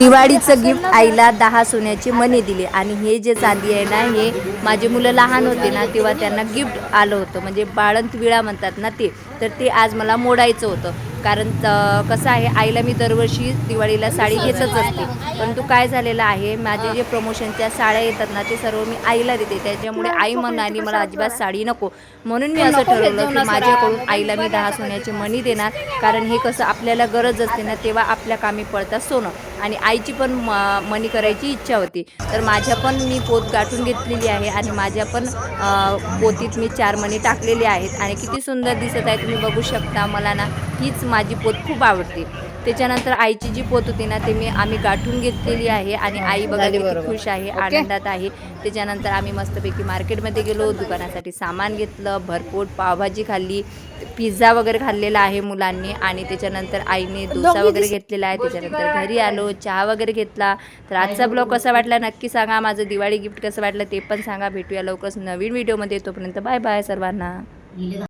दिवाळीचं गिफ्ट आईला 10 सोन्याची मणी दिली आणि हे जे चांदी आहे ना, हे माझे मुलं लहान होते ना तेव्हा त्यांना गिफ्ट आलं होतं, म्हणजे बाळंत विळा म्हणतात ना ते. तर ते आज मला मोडायचं होतं, कारण कसं आहे, आईला मी दरवर्षी दिवाळीला साडी घेतच असते. परंतु काय झालेलं आहे, माझे जे प्रमोशनच्या साड्या येतात ना ते सर्व मी आईला देते. त्याच्यामुळे आई म्हणाली मला अजिबात साडी नको. म्हणून मी असं ठरवलं की माझ्याकडून आईला मी 10 सोन्याची मणी देणार, कारण हे कसं आपल्याला गरज असते ना तेव्हा आपल्या कामी पडतात सोनं. आणि आईची पण मणी करायची इच्छा होती. तर माझ्या पण मी पोत गाठून घेतलेली आहे आणि माझ्या पण पोतीत मी 4 मणी टाकलेले आहेत आणि किती सुंदर दिसत आहे, तुम्ही बघू शकता. मला ना हीच माझी पोत खूप आवडते. त्याच्यानंतर आईची जी पोत होती ना ते आम्ही गाठून घेतलेली आहे आणि आई बघा किती खुश आहे, आनंदात आहे. त्याच्यानंतर आम्ही मस्तपैकी मार्केटमध्ये गेलो, दुकानासाठी सामान घेतलं, भरपूर पावभाजी खाल्ली, पिझ्झा वगैरे खाल्लेला आहे मुलांनी आणि त्याच्यानंतर आईने डोसा वगैरे घेतलेला आहे. त्याच्यानंतर घरी आलो, चहा वगैरे घेतला. तर आजचा ब्लॉग कसा वाटला नक्की सांगा. माझं दिवाळी गिफ्ट कसं वाटलं ते पण सांगा. भेटूया लवकरच नवीन व्हिडिओमध्ये. तोपर्यंत बाय बाय सर्वांना.